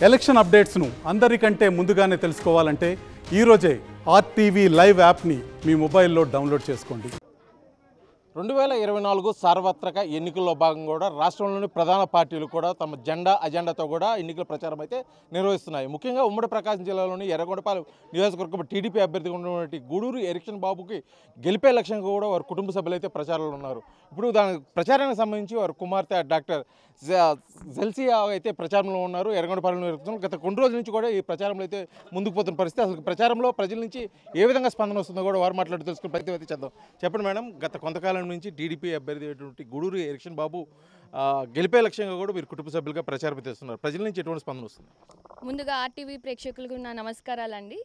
Election అప్డేట్స్ను అందరికంటే ముందుగానే తెలుసుకోవాలంటే ఈరోజే ఆర్టీవీ లైవ్ యాప్ని మీ మొబైల్లో డౌన్లోడ్ చేసుకోండి. 2024 సార్వత్రిక ఎన్నికల్లో భాగంగా కూడా రాష్ట్రంలోని ప్రధాన పార్టీలు కూడా తమ అజెండాతో కూడా ఎన్నికల ప్రచారం అయితే నిర్వహిస్తున్నాయి. ముఖ్యంగా ఉమ్మడి ప్రకాశం జిల్లాలోని ఎర్రగొండపాలెం నియోజకవర్గం టీడీపీ అభ్యర్థిగా ఉన్నటువంటి గూడూరు ఎరిక్షన్ బాబుకి గెలిపే లక్ష్యంగా కూడా వారి కుటుంబ సభ్యులు అయితే ప్రచారంలో ఉన్నారు. ఇప్పుడు దాని ప్రచారానికి సంబంధించి వారి కుమార్తె డాక్టర్ జెల్సియా అయితే ప్రచారంలో ఉన్నారు. ఎర్రగొండపాలెం నియోజకవర్గంలో గత కొన్ని రోజుల నుంచి కూడా ఈ ప్రచారంలో అయితే ముందుకు పోతున్న పరిస్థితి. అసలు ప్రచారంలో ప్రజల నుంచి ఏ విధంగా స్పందన వస్తుందో కూడా వారు మాట్లాడి తెలుసుకుని ప్రయత్నం అయితే చేద్దాం. చెప్పండి మేడం, గత కొంతకాలం నుంచి టీడీపీ అభ్యర్థి అయినటువంటి గూడూరు ఎరిక్షన్ బాబు గెలిపే లక్ష్యంగా కూడా మీరు కుటుంబ సభ్యులుగా ప్రచారం చేస్తున్నారు. ప్రజల నుంచి ఎటువంటి స్పందన వస్తుంది? ముందుగా ఆర్టీవీ ప్రేక్షకులకు నా నమస్కారాలండి.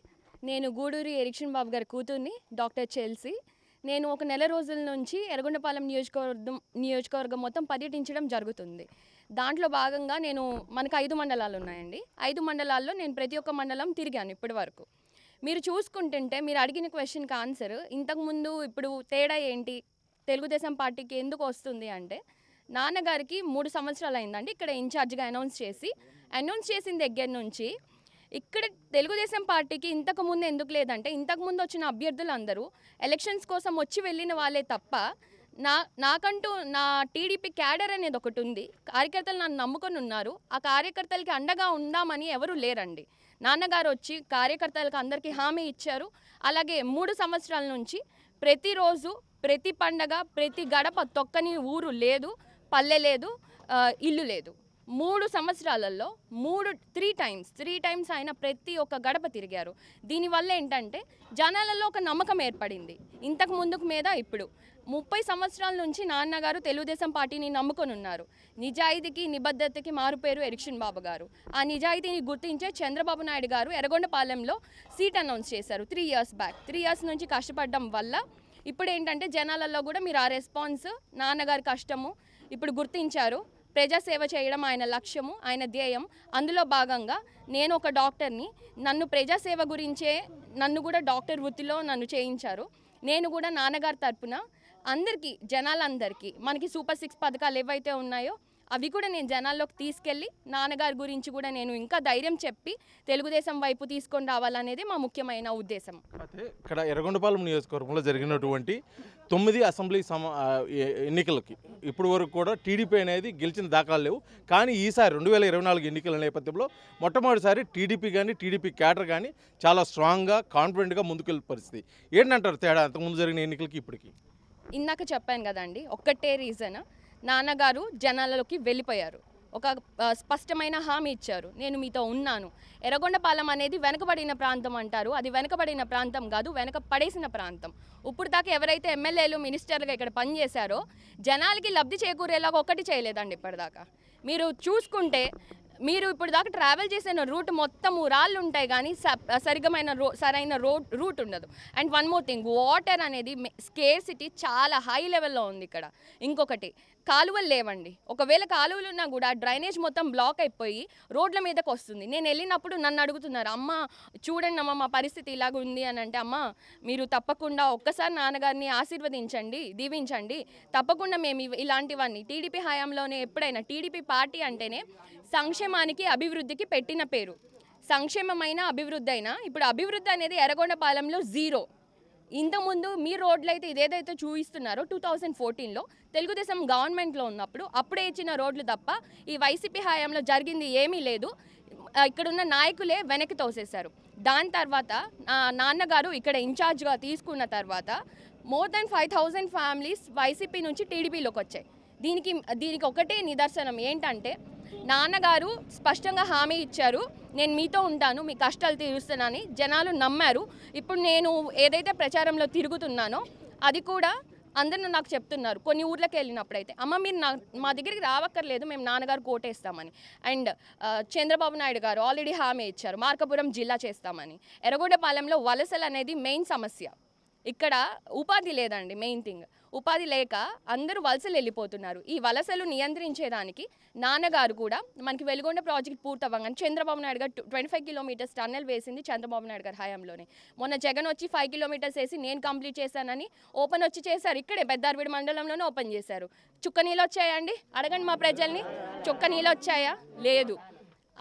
నేను గూడూరు ఎరిక్షన్ బాబు గారి కూతుర్ని, డాక్టర్ చెల్సి. నేను ఒక నెల రోజుల నుంచి ఎర్రగొండపాలెం నియోజకవర్గం మొత్తం పర్యటించడం జరుగుతుంది. దాంట్లో భాగంగా మనకు 5 మండలాలు ఉన్నాయండి. 5 మండలాల్లో నేను ప్రతి ఒక్క మండలం తిరిగాను ఇప్పటి వరకు. మీరు చూసుకుంటుంటే మీరు అడిగిన క్వశ్చన్కి ఆన్సర్ ఇంతకుముందు ఇప్పుడు తేడా ఏంటి, తెలుగుదేశం పార్టీకి ఎందుకు వస్తుంది అంటే, నాన్నగారికి 3 సంవత్సరాలు అయిందండి ఇక్కడ ఇన్ఛార్జ్గా అనౌన్స్ చేసిన దగ్గర నుంచి ఇక్కడ తెలుగుదేశం పార్టీకి ఇంతకుముందు ఎందుకు లేదంటే, ఇంతకుముందు వచ్చిన అభ్యర్థులు అందరూ ఎలక్షన్స్ కోసం వచ్చి వెళ్ళిన వాళ్ళే తప్ప నాకంటూ నా టీడీపీ క్యాడర్ అనేది ఒకటి ఉంది. కార్యకర్తలు నన్ను నమ్ముకొని ఉన్నారు. ఆ కార్యకర్తలకి అండగా ఉందామని ఎవరు లేరండి. నాన్నగారు వచ్చి కార్యకర్తలకు అందరికీ హామీ ఇచ్చారు. అలాగే 3 సంవత్సరాల నుంచి ప్రతిరోజు, ప్రతి పండగ, ప్రతి గడప తొక్కని ఊరు లేదు, పల్లె లేదు, ఇల్లు లేదు. 3 సంవత్సరాలలో 3 టైమ్స్ ఆయన ప్రతి ఒక్క గడప తిరిగారు. దీనివల్ల ఏంటంటే జనాలలో ఒక నమ్మకం ఏర్పడింది. ఇంతకు ముందుకు మీద ఇప్పుడు 30 సంవత్సరాల నుంచి నాన్నగారు తెలుగుదేశం పార్టీని నమ్ముకొని ఉన్నారు. నిజాయితీకి, నిబద్ధతకి మారుపేరు ఎరిక్షన్ బాబు గారు. ఆ నిజాయితీని గుర్తించే చంద్రబాబు నాయుడు గారు ఎర్రగొండపాలెంలో సీట్ అనౌన్స్ చేశారు 3 years బ్యాక్. 3 years నుంచి కష్టపడడం వల్ల ఇప్పుడు ఏంటంటే జనాలలో కూడా మీరు ఆ రెస్పాన్స్, నాన్నగారి కష్టము ఇప్పుడు గుర్తించారు. ప్రజాసేవ చేయడం ఆయన లక్ష్యము, ఆయన ధ్యేయం. అందులో భాగంగా నేను ఒక డాక్టర్ని, నన్ను ప్రజాసేవ గురించే నన్ను కూడా డాక్టర్ వృత్తిలో నన్ను చేయించారు. నేను కూడా నాన్నగారి తరపున అందరికీ, జనాలందరికీ మనకి సూపర్ 6 పథకాలు ఏవైతే ఉన్నాయో అవి కూడా నేను జనాల్లోకి తీసుకెళ్ళి నాన్నగారి గురించి కూడా నేను ఇంకా ధైర్యం చెప్పి తెలుగుదేశం వైపు తీసుకొని రావాలనేది మా ముఖ్యమైన ఉద్దేశం. అయితే ఇక్కడ ఎర్రగొండపాలెం నియోజకవర్గంలో జరిగినటువంటి 9 అసెంబ్లీ ఎన్నికలకి ఇప్పుడు వరకు కూడా టీడీపీ అనేది గెలిచిన దాఖలు లేవు. కానీ ఈసారి 2024 ఎన్నికల నేపథ్యంలో మొట్టమొదటిసారి టీడీపీ కానీ, టీడీపీ క్యాడర్ కానీ చాలా స్ట్రాంగ్గా, కాన్ఫిడెంట్గా ముందుకెళ్ళే పరిస్థితి. ఏంటంటారు తేడా అంతకుముందు జరిగిన ఎన్నికలకి ఇప్పటికి? ఇందాక చెప్పాను కదండి, ఒక్కటే రీజన్, నాన్నగారు జనాలలోకి వెళ్ళిపోయారు. ఒక స్పష్టమైన హామీ ఇచ్చారు, నేను మీతో ఉన్నాను. ఎర్రగొండపాలెం అనేది వెనకబడిన ప్రాంతం అంటారు. అది వెనకబడిన ప్రాంతం కాదు, వెనక పడేసిన ప్రాంతం. ఇప్పుడు దాకా ఎవరైతే ఎమ్మెల్యేలు, మినిస్టర్లుగా ఇక్కడ పనిచేశారో జనాలకి లబ్ధి చేకూరేలాగా ఒక్కటి చేయలేదండి ఇప్పటిదాకా. మీరు చూసుకుంటే మీరు ఇప్పుడు దాకా ట్రావెల్ చేసిన రూట్ మొత్తము రాళ్ళు ఉంటాయి కానీ సరైన రూట్ ఉండదు. And one more thing, water అనేది స్కేర్సిటీ చాలా హై లెవెల్లో ఉంది ఇక్కడ. ఇంకొకటి, కాలువలు లేవండి. ఒకవేళ కాలువలు ఉన్నా కూడా డ్రైనేజ్ మొత్తం బ్లాక్ అయిపోయి రోడ్ల మీదకి వస్తుంది. నేను వెళ్ళినప్పుడు నన్ను అడుగుతున్నారు, అమ్మ చూడండి అమ్మ మా పరిస్థితి ఇలాగ ఉంది అని అంటే, అమ్మ మీరు తప్పకుండా ఒక్కసారి నాన్నగారిని ఆశీర్వదించండి, దీవించండి. తప్పకుండా మేము ఇలాంటివన్నీ టీడీపీ హయాంలోనే, ఎప్పుడైనా టీడీపీ పార్టీ అంటేనే సంక్షేమానికి, అభివృద్ధికి పెట్టిన పేరు. సంక్షేమమైన, అభివృద్ధి అయినా ఇప్పుడు అభివృద్ధి అనేది ఎర్రగొండపాలెంలో 0. ఇంతకుముందు మీ రోడ్లు అయితే ఇదేదైతే చూపిస్తున్నారో 2014లో తెలుగుదేశం గవర్నమెంట్లో ఉన్నప్పుడు అప్పుడే ఇచ్చిన రోడ్లు తప్ప ఈ వైసీపీ హయాంలో జరిగింది ఏమీ లేదు. ఇక్కడున్న నాయకులే వెనక్కి తోసేశారు. దాని తర్వాత నాన్నగారు ఇక్కడ ఇన్ఛార్జ్గా తీసుకున్న తర్వాత మోర్ దాన్ 5000 ఫ్యామిలీస్ వైసీపీ నుంచి టీడీపీలోకి వచ్చాయి. దీనికి ఒకటే నిదర్శనం ఏంటంటే, నాన్నగారు స్పష్టంగా హామీ ఇచ్చారు, నేను మీతో ఉంటాను, మీ కష్టాలు తీరుస్తానని. జనాలు నమ్మారు. ఇప్పుడు నేను ఏదైతే ప్రచారంలో తిరుగుతున్నానో అది కూడా అందరూ నాకు చెప్తున్నారు. కొన్ని ఊర్లకు వెళ్ళినప్పుడైతే, అమ్మ మీరు మా దగ్గరికి రావక్కర్లేదు, మేము నాన్నగారు కోటేస్తామని. అండ్ చంద్రబాబు నాయుడు గారు ఆల్రెడీ హామీ ఇచ్చారు, మార్కాపురం జిల్లా చేస్తామని. ఎర్రగొండపాలెంలో వలసలు అనేది మెయిన్ సమస్య. ఇక్కడ ఉపాధి లేదండి. మెయిన్ థింగ్, ఉపాధి లేక అందరూ వలసలు వెళ్ళిపోతున్నారు. ఈ వలసలు నియంత్రించేదానికి నాన్నగారు కూడా మనకి వెలుగొండ ప్రాజెక్ట్ పూర్తవ్వగానే చంద్రబాబు నాయుడు గారు 25 kilometers టన్నెల్ వేసింది చంద్రబాబు నాయుడు గారి హయాంలోనే. మొన్న జగన్ వచ్చి 5 kilometers వేసి నేను కంప్లీట్ చేశానని ఓపెన్ వచ్చి చేశారు. ఇక్కడే పెద్దార్విడి మండలంలోనే ఓపెన్ చేశారు. చుక్క నీళ్ళు వచ్చాయా అండి? అడగండి మా ప్రజల్ని, చుక్క నీళ్ళు వచ్చాయా? లేదు.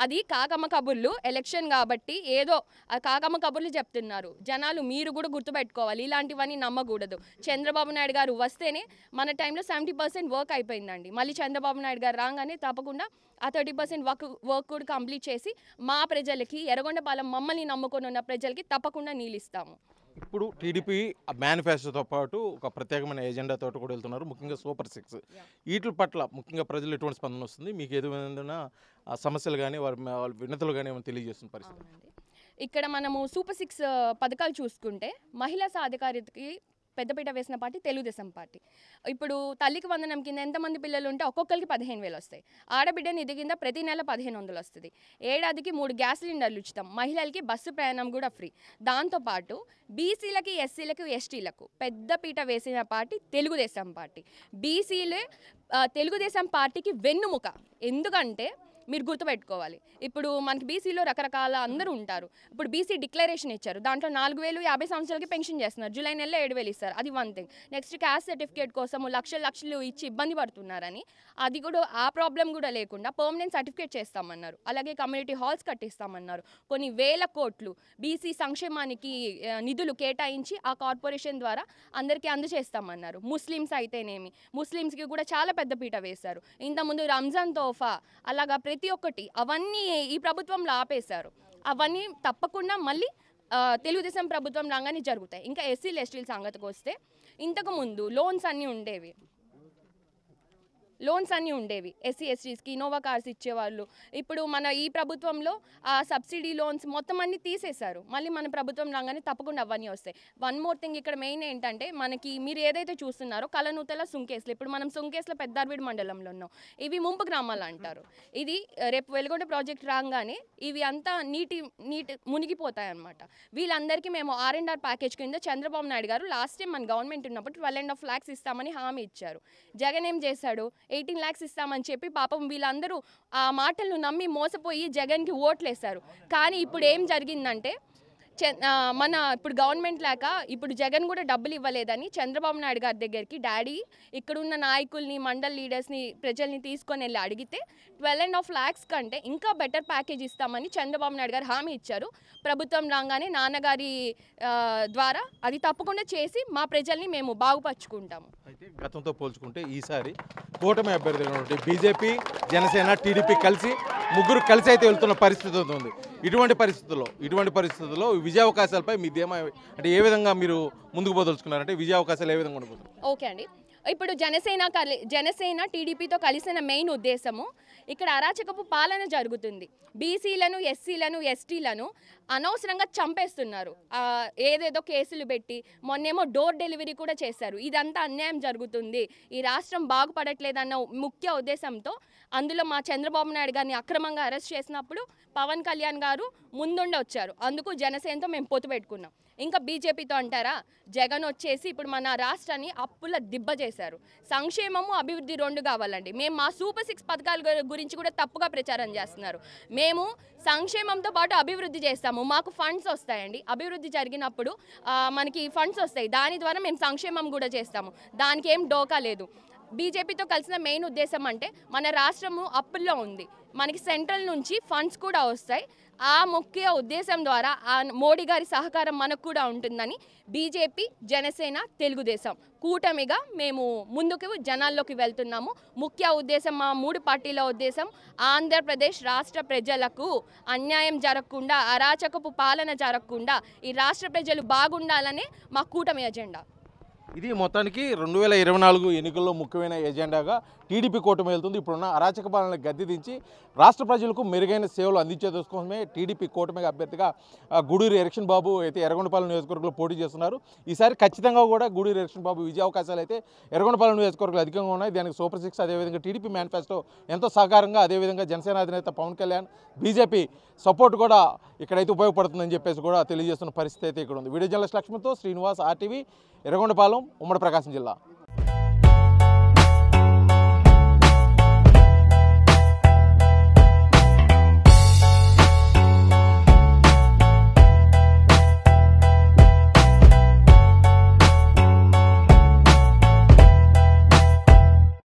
అది కాకమ్మ కబుర్లు, ఎలక్షన్ కాబట్టి ఏదో ఆ కాకమ్మ కబుర్లు చెప్తున్నారు. జనాలు మీరు కూడా గుర్తుపెట్టుకోవాలి, ఇలాంటివన్నీ నమ్మకూడదు. చంద్రబాబు నాయుడు గారు వస్తేనే మన టైంలో 70% వర్క్ అయిపోయిందండి. మళ్ళీ చంద్రబాబు నాయుడు గారు రాగానే తప్పకుండా ఆ 30% వర్క్ కూడా కంప్లీట్ చేసి మా ప్రజలకి, ఎర్రగొండపాలెం మమ్మల్ని నమ్ముకొని ఉన్న ప్రజలకి తప్పకుండా నీళ్ళు ఇస్తాము. ఇప్పుడు టీడీపీ మేనిఫెస్టోతో పాటు ఒక ప్రత్యేకమైన ఎజెండాతో కూడా వెళ్తున్నారు, ముఖ్యంగా సూపర్ 6. వీటి పట్ల ముఖ్యంగా ప్రజలు ఎటువంటి స్పందన వస్తుంది? మీకు ఏదైనా సమస్యలు కానీ వాళ్ళ వినతులు కానీ ఏమైనా తెలియజేస్తున్న పరిస్థితి? ఇక్కడ మనము సూపర్ 6 పథకాలు చూసుకుంటే మహిళా సాధికారితకి పెద్దపీట వేసిన పార్టీ తెలుగుదేశం పార్టీ. ఇప్పుడు తల్లికి వందనం కింద ఎంతమంది పిల్లలు ఉంటే ఒక్కొక్కరికి 15,000 వస్తాయి. ఆడబిడ్డ నిధి కింద ప్రతి నెల 1,500 వస్తుంది. ఏడాదికి 3 గ్యాస్ సిలిండర్లు ఉచితం. మహిళలకి బస్సు ప్రయాణం కూడా ఫ్రీ. దాంతోపాటు బీసీలకి, ఎస్సీలకు, ఎస్టీలకు పెద్దపీట వేసిన పార్టీ తెలుగుదేశం పార్టీ. బీసీలే తెలుగుదేశం పార్టీకి వెన్నుముక. ఎందుకంటే మీరు గుర్తుపెట్టుకోవాలి, ఇప్పుడు మనకి బీసీలో రకరకాల అందరూ ఉంటారు. ఇప్పుడు బీసీ డిక్లరేషన్ ఇచ్చారు, దాంట్లో 4,000 50 సంవత్సరాలకి పెన్షన్ చేస్తున్నారు. జూలై నెలలో 7,000 ఇస్తారు, అది one thing. Next caste certificate కోసం లక్షలు ఇచ్చి ఇబ్బంది పడుతున్నారని, అది కూడా ఆ ప్రాబ్లం కూడా లేకుండా పర్మనెంట్ సర్టిఫికేట్ చేస్తామన్నారు. అలాగే కమ్యూనిటీ హాల్స్ కట్టిస్తామన్నారు. కొన్ని వేల కోట్లు బీసీ సంక్షేమానికి నిధులు కేటాయించి ఆ కార్పొరేషన్ ద్వారా అందరికీ అందజేస్తామన్నారు. ముస్లిమ్స్ అయితేనేమి, ముస్లిమ్స్కి కూడా చాలా పెద్ద పీట వేశారు. ఇంతకుముందు రంజాన్ తోఫా, అలాగా ప్రతి ఒక్కటి అవన్నీ ఈ ప్రభుత్వంలో ఆపేశారు. అవన్నీ తప్పకుండా మళ్ళీ తెలుగుదేశం ప్రభుత్వం రాగానే జరుగుతాయి. ఇంకా ఎస్సీలు ఎస్టీల సంగతికి వస్తే ఇంతకుముందు లోన్స్ అన్నీ ఉండేవి. ఎస్సీ ఎస్టీస్కి ఇన్నోవా కార్స్ ఇచ్చేవాళ్ళు. ఇప్పుడు మన ఈ ప్రభుత్వంలో ఆ సబ్సిడీ లోన్స్ మొత్తం అన్నీ తీసేశారు. మళ్ళీ మన ప్రభుత్వం రాగానే తప్పకుండా అవన్నీ వస్తాయి. వన్ మోర్ థింగ్, ఇక్కడ మెయిన్ ఏంటంటే మనకి మీరు ఏదైతే చూస్తున్నారో కలనూతల, సుంకేస్లు, ఇప్పుడు మనం సుంకేస్లో పెద్దార్వీడు మండలంలో ఉన్నాం. ఇవి ముంపు గ్రామాలు అంటారు. ఇది రేపు వెలుగొండ ప్రాజెక్ట్ రాగానే ఇవి అంతా నీటి మునిగిపోతాయి అన్నమాట. వీళ్ళందరికీ మేము R&R ప్యాకేజ్ కింద చంద్రబాబు నాయుడు గారు లాస్ట్ టైం మన గవర్నమెంట్ ఉన్నప్పుడు 12.5 lakhs ఇస్తామని హామీ ఇచ్చారు. జగన్ ఏం చేశాడు, 18 lakhs ఇస్తామని చెప్పి పాపం వీళ్ళందరూ ఆ మాటలను నమ్మి మోసపోయి జగన్కి ఓట్లేశారు. కానీ ఇప్పుడు ఏం జరిగిందంటే మన ఇప్పుడు గవర్నమెంట్ లేక ఇప్పుడు జగన్ కూడా డబ్బులు ఇవ్వలేదని చంద్రబాబు నాయుడు గారి దగ్గరికి డాడీ ఇక్కడున్న నాయకుల్ని, మండల్ లీడర్స్ని, ప్రజల్ని తీసుకొని వెళ్ళి అడిగితే 12.5 lakhs కంటే ఇంకా బెటర్ ప్యాకేజ్ ఇస్తామని చంద్రబాబు నాయుడు గారు హామీ ఇచ్చారు. ప్రభుత్వం రాగానే నాన్నగారి ద్వారా అది తప్పకుండా చేసి మా ప్రజల్ని మేము బాగుపరుచుకుంటాము. అయితే గతంతో పోల్చుకుంటే ఈసారి కూటమి అభ్యర్థులు బీజేపీ, జనసేన, టీడీపీ ముగ్గురు కలిసి అయితే వెళ్తున్న పరిస్థితి ఉంది. ఇటువంటి పరిస్థితుల్లో విజయ అవకాశాలపై మీ ధీమా అంటే ఏ విధంగా మీరు ముందుకు పోదలుచుకున్నారంటే విజయ అవకాశాలు ఏ విధంగా ఉండబోతుంది? ఓకే అండి, ఇప్పుడు జనసేన టీడీపీతో కలిసిన మెయిన్ ఉద్దేశము ఇక్కడ అరాచకపు పాలన జరుగుతుంది. బీసీలను, ఎస్సీలను, ఎస్టీలను అనవసరంగా చంపేస్తున్నారు. ఏదేదో కేసులు పెట్టి మొన్నేమో డోర్ డెలివరీ కూడా చేశారు. ఇదంతా అన్యాయం జరుగుతుంది, ఈ రాష్ట్రం బాగుపడట్లేదన్న ముఖ్య ఉద్దేశంతో అందులో మా చంద్రబాబు నాయుడు గారిని అక్రమంగా అరెస్ట్ చేసినప్పుడు పవన్ కళ్యాణ్ గారు ముందుండి వచ్చారు. అందుకు జనసేనతో మేము పొత్తు పెట్టుకున్నాం. ఇంకా బీజేపీతో అంటారా, జగన్ వచ్చేసి ఇప్పుడు మన రాష్ట్రాన్ని అప్పుల దిబ్బ చేశారు. సంక్షేమము, అభివృద్ధి 2 కావాలండి. మేము మా సూపర్ 6 పథకాల గురించి కూడా తప్పుగా ప్రచారం చేస్తున్నారు. మేము సంక్షేమంతో పాటు అభివృద్ధి చేస్తాము, మాకు ఫండ్స్ వస్తాయండి. అభివృద్ధి జరిగినప్పుడు మనకి ఫండ్స్ వస్తాయి, దాని ద్వారా మేము సంక్షేమం కూడా చేస్తాము. దానికి ఏం డోకా లేదు. బీజేపీతో కలిసిన మెయిన్ ఉద్దేశం అంటే మన రాష్ట్రము అప్పుల్లో ఉంది, మనకి సెంట్రల్ నుంచి ఫండ్స్ కూడా వస్తాయి. ఆ ముఖ్య ఉద్దేశం ద్వారా మోడీ గారి సహకారం మనకు కూడా ఉంటుందని బీజేపీ, జనసేన, తెలుగుదేశం కూటమిగా మేము ముందుకు జనాల్లోకి వెళ్తున్నాము. ముఖ్య ఉద్దేశం, మా 3 పార్టీల ఉద్దేశం ఆంధ్రప్రదేశ్ రాష్ట్ర ప్రజలకు అన్యాయం జరగకుండా, అరాచకపు పాలన జరగకుండా ఈ రాష్ట్ర ప్రజలు బాగుండాలనే మా కూటమి ఎజెండా. ఇది మొత్తానికి 2024 ఎన్నికల్లో ముఖ్యమైన ఎజెండాగా టీడీపీ కూటమి వెళ్తుంది. ఇప్పుడున్న అరాచక పాలన గద్దె దించి రాష్ట్ర ప్రజలకు మెరుగైన సేవలు అందించే కోసమే టీడీపీ కూటమి అభ్యర్థిగా గూడూరి ఎలక్షన్ బాబు అయితే ఎర్రగొండపాలెం నియోజకవర్గంలో పోటీ చేస్తున్నారు. ఈసారి ఖచ్చితంగా కూడా గూడూరి ఎలక్షన్ బాబు విజయ అవకాశాలు అయితే ఎర్రగొండపాలెం నియోజకవర్గంలో అధికంగా ఉన్నాయి. దానికి సూపర్ 6, అదేవిధంగా టీడీపీ మేనిఫెస్టో ఎంతో సహకారంగా, అదేవిధంగా జనసేన అధినేత పవన్ కళ్యాణ్, బీజేపీ సపోర్ట్ కూడా ఇక్కడైతే ఉపయోగపడుతుందని చెప్పేసి కూడా తెలియజేస్తున్న పరిస్థితి అయితే ఇక్కడ ఉంది. వీడియో జర్నలిస్ట్ లక్ష్మణ్తో శ్రీనివాస్, RTV, ఎర్రగొండపాలెం, ఉమ్మడి ప్రకాశం జిల్లా.